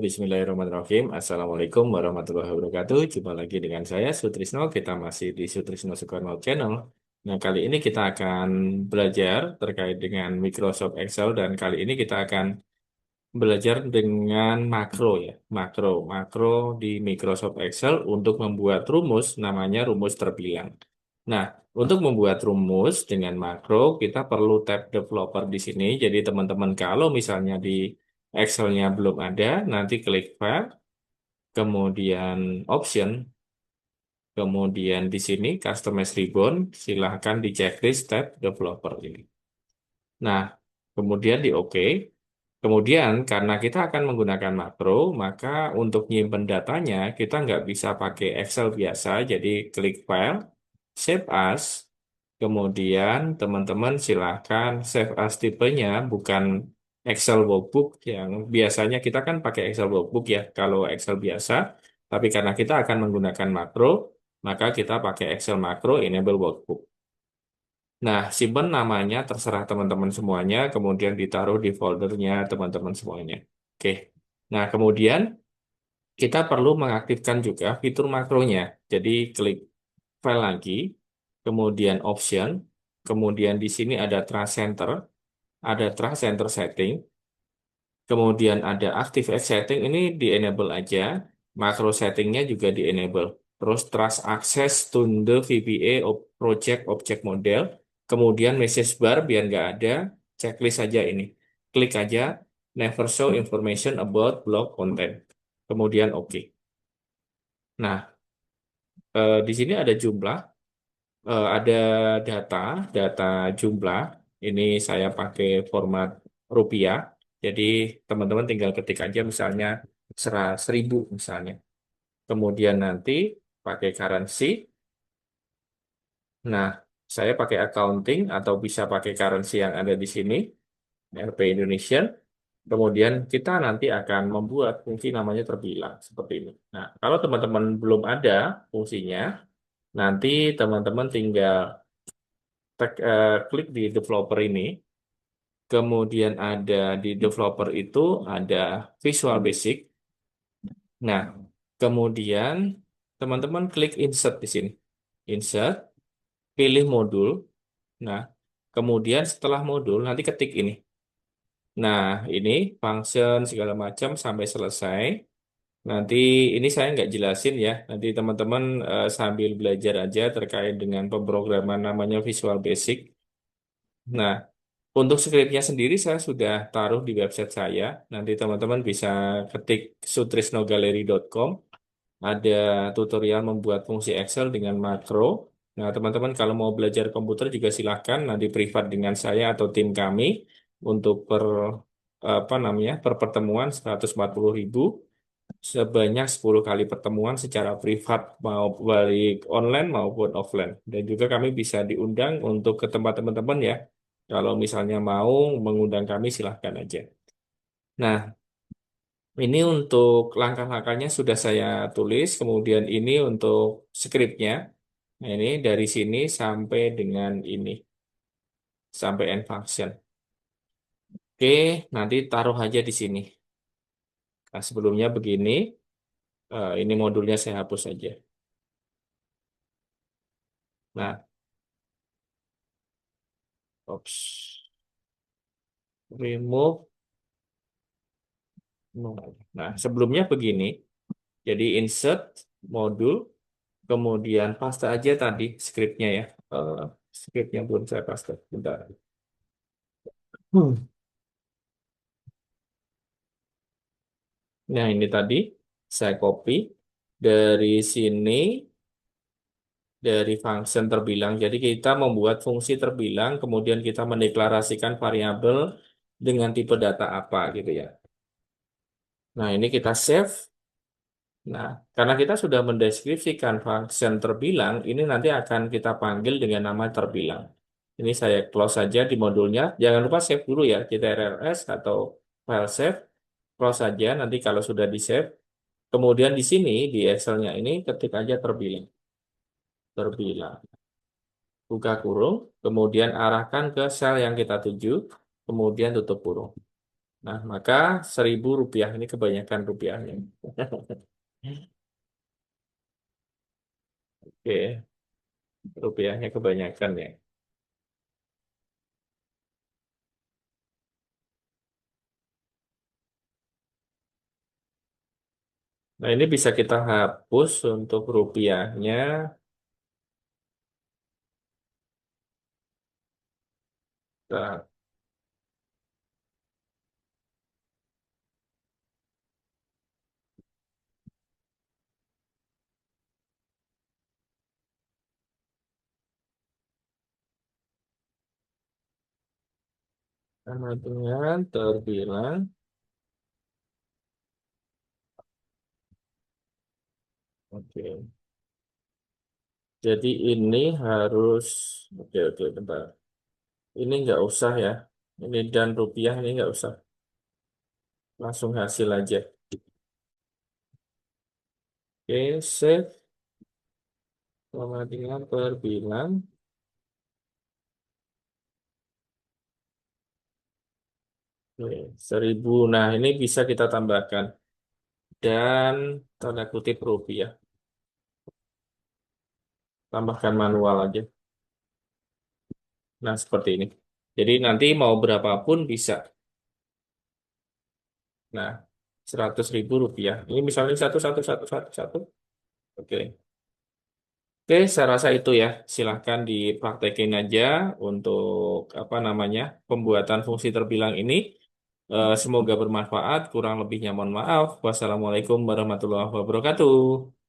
Bismillahirrahmanirrahim. Assalamualaikum warahmatullahi wabarakatuh. Jumpa lagi dengan saya, Sutrisno. Kita masih di Sutrisno Soekarno Channel. Nah, kali ini kita akan belajar terkait dengan Microsoft Excel dan kali ini kita akan belajar dengan makro ya. Makro di Microsoft Excel untuk membuat rumus namanya rumus terbilang. Nah, untuk membuat rumus dengan makro, kita perlu tab developer di sini. Jadi teman-teman kalau misalnya di Excel-nya belum ada, nanti klik File, kemudian Option, kemudian di sini Customize Ribbon, silahkan di checklist tab Developer ini. Nah, kemudian di OK. Kemudian karena kita akan menggunakan makro, maka untuk nyimpen datanya kita nggak bisa pakai Excel biasa, jadi klik File, Save As, kemudian teman-teman silahkan save as tipenya bukan Excel workbook yang biasanya kita kan pakai Excel workbook ya kalau Excel biasa, tapi karena kita akan menggunakan makro, maka kita pakai Excel makro enable workbook. Nah, simpan namanya terserah teman-teman semuanya, kemudian ditaruh di foldernya teman-teman semuanya. Oke. Nah, kemudian kita perlu mengaktifkan juga fitur makronya. Jadi klik file lagi, kemudian option, kemudian di sini ada Trust Center, ada Trust Center setting, kemudian ada Active X setting, ini di enable aja, makro settingnya juga di enable. Terus Trust Access to the VBA Project Object Model, kemudian message bar biar nggak ada, checklist aja ini. Klik aja, Never show information about blog content. Kemudian oke. Nah, di sini ada jumlah. Ada data, data jumlah. Ini saya pakai format rupiah. Jadi teman-teman tinggal ketik aja misalnya 1000 misalnya. Kemudian nanti pakai currency. Nah, saya pakai accounting atau bisa pakai currency yang ada di sini, RP Indonesia. Kemudian kita nanti akan membuat fungsi namanya terbilang seperti ini. Nah, kalau teman-teman belum ada fungsinya, nanti teman-teman tinggal klik di developer ini, kemudian ada di developer itu ada Visual Basic. Nah, kemudian teman-teman klik insert di sini. Insert, pilih modul. Nah, kemudian setelah modul nanti ketik ini. Nah, ini function segala macam sampai selesai. Nanti ini saya nggak jelasin ya. Nanti teman-teman sambil belajar aja terkait dengan pemrograman namanya Visual Basic. Nah, untuk skripnya sendiri saya sudah taruh di website saya. Nanti teman-teman bisa ketik sutrisnogaleri.com. Ada tutorial membuat fungsi Excel dengan makro. Nah, teman-teman kalau mau belajar komputer juga silahkan nanti privat dengan saya atau tim kami untuk apa namanya per pertemuan 140.000 sebanyak 10 kali pertemuan secara privat mau baik online maupun offline. Dan juga kami bisa diundang untuk ke tempat teman-teman ya. Kalau misalnya mau mengundang kami silahkan aja. Nah, ini untuk langkah-langkahnya sudah saya tulis. Kemudian ini untuk skripnya. Nah, ini dari sini sampai dengan ini. Sampai end function. Oke, nanti taruh aja di sini. Nah, sebelumnya begini. Ini modulnya saya hapus aja. Nah, oops. Remove. Nah, sebelumnya begini. Jadi insert modul, kemudian paste aja tadi skripnya ya. Eh, Skripnya belum saya paste. Bentar. Hmm. Nah, ini tadi saya copy dari sini, dari function terbilang. Jadi kita membuat fungsi terbilang, kemudian kita mendeklarasikan variabel dengan tipe data apa gitu ya. Nah, ini kita save. Nah, karena kita sudah mendeskripsikan function terbilang, ini nanti akan kita panggil dengan nama terbilang. Ini saya close saja di modulnya. Jangan lupa save dulu ya, CTRLS atau file save. Close saja, nanti kalau sudah di save. Kemudian di sini, di Excel-nya ini, ketik aja terbilang. Terbilang. Buka kurung, kemudian arahkan ke sel yang kita tuju, kemudian tutup kurung. Nah, maka 1.000 rupiah ini kebanyakan rupiahnya. Oke, rupiahnya kebanyakan ya. Nah, ini bisa kita hapus untuk rupiahnya. Nah, sama dengan terbilang. Oke. Jadi ini harus, oke oke bentar. Ini nggak usah ya. Ini dan rupiah ini nggak usah. Langsung hasil aja. Oke, save. Sama dengan per bilang. Oke, 1.000. Nah, ini bisa kita tambahkan. Dan tanda kutip rupiah. Tambahkan manual aja. Nah, seperti ini. Jadi nanti mau berapapun bisa. Nah, 100.000 rupiah. Ini misalnya satu, satu, satu, satu, satu. Oke. Oke, saya rasa itu ya. Silahkan dipraktekin aja untuk apa namanya pembuatan fungsi terbilang ini. Semoga bermanfaat. Kurang lebihnya mohon maaf. Wassalamualaikum warahmatullahi wabarakatuh.